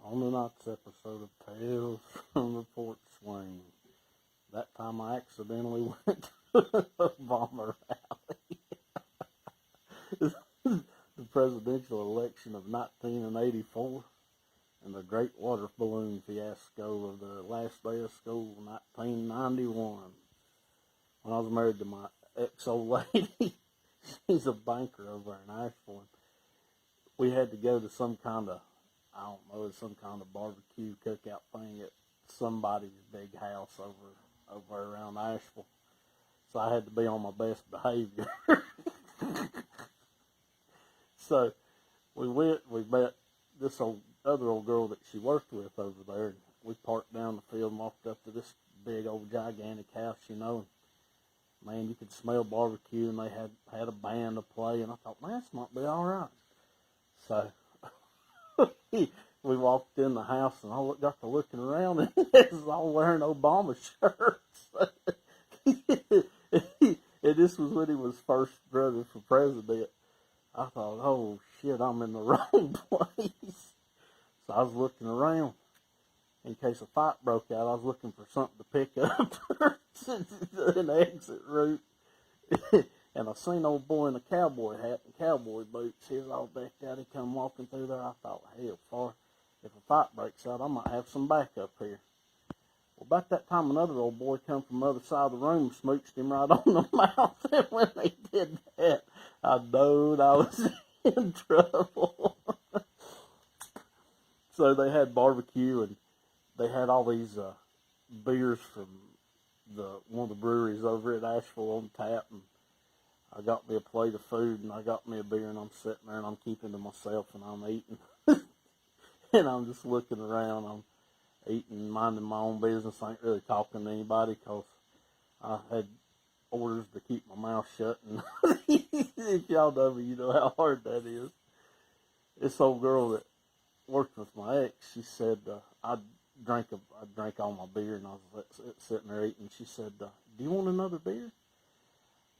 On tonight's episode of Tales from the Porch Swing, that time I accidentally went to a bomber rally. The presidential election of 1984 and the great water balloon fiasco of the last day of school, 1991. When I was married to my ex-old lady, she's a banker over in Asheville. We had to go to some kind of, I don't know, some kind of barbecue cookout thing at somebody's big house over around Asheville. So I had to be on my best behavior. So we met this other old girl that she worked with over there. And we parked down the field and walked up to this big old gigantic house, you know. And man, you could smell barbecue, and they had a band to play. And I thought, man, this might be all right. So we walked in the house, and I got to looking around, and it was all wearing Obama shirts. And this was when he was first running for president. I thought, oh, shit, I'm in the wrong place. So I was looking around. In case a fight broke out, I was looking for something to pick up an exit route. And I seen old boy in a cowboy hat and cowboy boots. He was all decked out. He come walking through there. I thought, hell, if a fight breaks out, I might have some backup here. Well, about that time, another old boy come from the other side of the room and smooched him right on the mouth. And when they did that, I knowed I was in trouble. So they had barbecue, and they had all these beers from one of the breweries over at Asheville on tap, and I got me a plate of food, and I got me a beer, and I'm sitting there, and I'm keeping to myself, and I'm eating. And I'm just looking around. I'm eating, minding my own business. I ain't really talking to anybody because I had orders to keep my mouth shut. And if y'all know me, you know how hard that is. This old girl that worked with my ex, she said, I drank all my beer, and I was sitting there eating. She said, do you want another beer?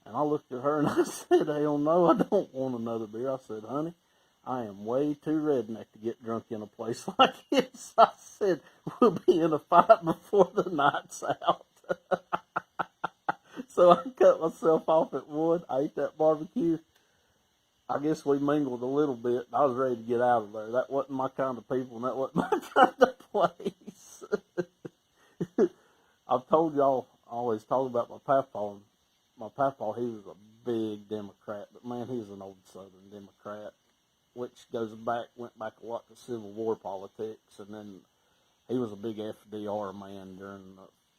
And I looked at her and I said, hell no, I don't want another beer. I said, honey, I am way too redneck to get drunk in a place like this. I said, we'll be in a fight before the night's out. So I cut myself off at one. I ate that barbecue. I guess we mingled a little bit. I was ready to get out of there. That wasn't my kind of people, and that wasn't my kind of place. I've told y'all, I always talk about my papa. My papa, he was a big Democrat, but man, he was an old Southern Democrat, which went back a lot to Civil War politics, and then he was a big FDR man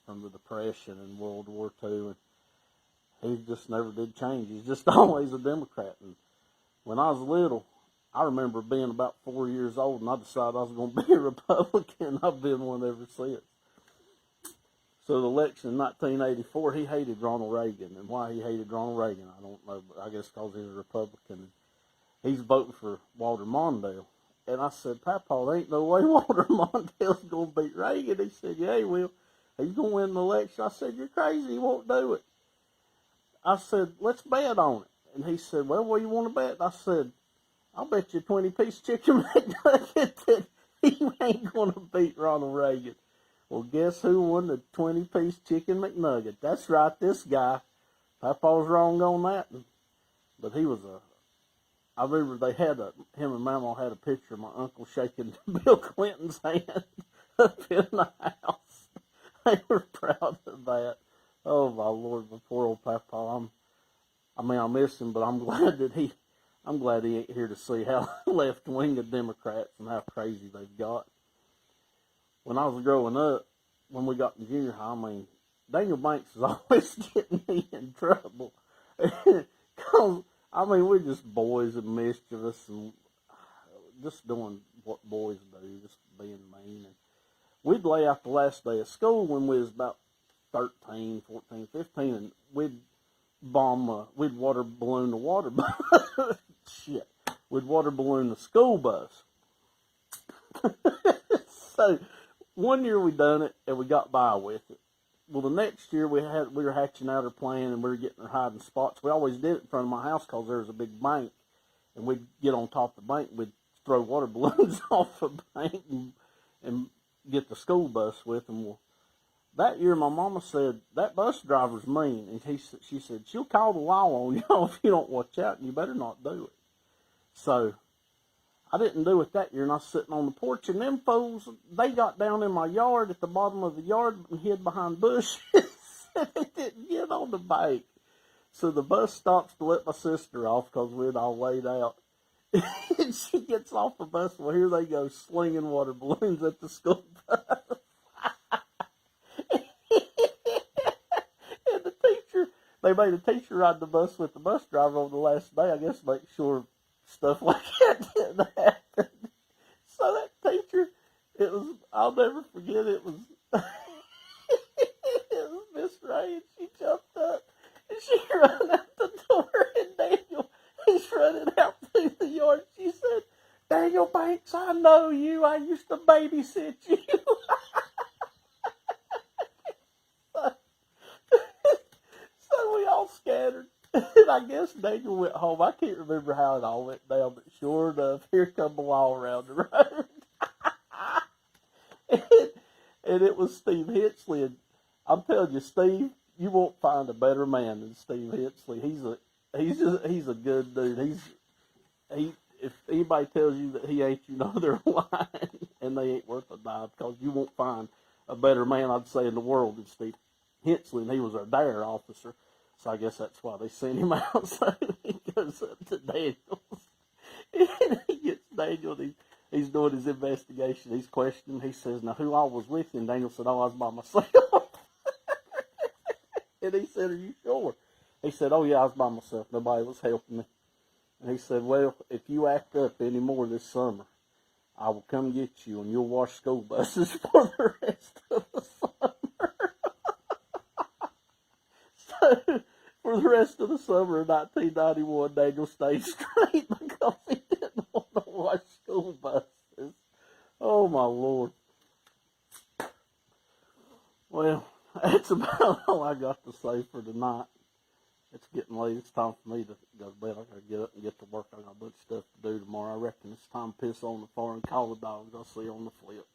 from the Depression and World War II, and he just never did change. He's just always a Democrat. And when I was little, I remember being about 4 years old, and I decided I was going to be a Republican. I've been one ever since. So the election in 1984, he hated Ronald Reagan. And why he hated Ronald Reagan, I don't know, but I guess because he was a Republican. He's voting for Walter Mondale. And I said, Papa, there ain't no way Walter Mondale's going to beat Reagan. He said, yeah, he will. He's going to win the election. I said, you're crazy. He won't do it. I said, let's bet on it. And he said, well, what do you want to bet? I said, I'll bet you a 20-piece chicken McNugget that he ain't going to beat Ronald Reagan. Well, guess who won the 20-piece chicken McNugget? That's right, this guy. Papa was wrong on that. But he was I remember him and Mama had a picture of my uncle shaking Bill Clinton's hand up in the house. They were proud of that. Oh, my Lord, my poor old Papa. I miss him, but I'm glad he ain't here to see how left-wing of Democrats and how crazy they've got. When I was growing up, when we got in junior high, Daniel Banks was always getting me in trouble. Because, we're just boys and mischievous and just doing what boys do, just being mean. And we'd lay out the last day of school when we was about 13, 14, 15, and we'd water balloon the water bus. Shit. We'd water balloon the school bus. So, one year we done it, and we got by with it. Well, the next year we were hatching out our plan, and we were getting our hiding spots. We always did it in front of my house because there was a big bank, and we'd get on top of the bank, and we'd throw water balloons off the bank, and and get the school bus with him. Well, that year my mama said, that bus driver's mean. And she said, she'll call the law on you if you don't watch out, and you better not do it. So I didn't do it that year, and I was sitting on the porch, and them fools, they got down in my yard at the bottom of the yard and hid behind bushes. And they didn't get on the bank. So the bus stops to let my sister off because we'd all laid out. And she gets off the bus. Well, here they go slinging water balloons at the school bus. And the teacher, they made a teacher ride the bus with the bus driver on the last day, I guess, make sure stuff like that didn't happen. So that teacher, it was, I'll never forget, it was Miss Ray, and she jumped up and she ran out the door, and Daniel, he's running out through the yard. She said, Daniel Banks, I know you. I used to babysit you. So we all scattered. And I guess Daniel went home. I can't remember how it all went down, but sure enough, here come the law around the road. and it was Steve Hitchley. And I'm telling you, Steve, you won't find a better man than Steve Hitchley. He's a good dude. If anybody tells you that he ain't, you know they're lying, and they ain't worth a dime, because you won't find a better man, I'd say, in the world than Steve Hitchley. And he was our dare officer, so I guess that's why they sent him out. So he goes up to Daniel's, and he gets Daniel, and he's doing his investigation. He's questioning. He says, now, who all was with you? And Daniel said, oh, I was by myself. And he said, are you sure? He said, oh, yeah, I was by myself. Nobody was helping me. And he said, well, if you act up any more this summer, I will come get you, and you'll wash school buses for the rest of the summer. So, for the rest of the summer of 1991, Daniel stayed straight because he didn't want to wash school buses. Oh, my Lord. Well, that's about all I got to say for tonight. It's getting late. It's time for me to go to bed. I got to get up and get to work. I got a bunch of stuff to do tomorrow. I reckon it's time to piss on the floor and call the dogs. I'll see you on the flip.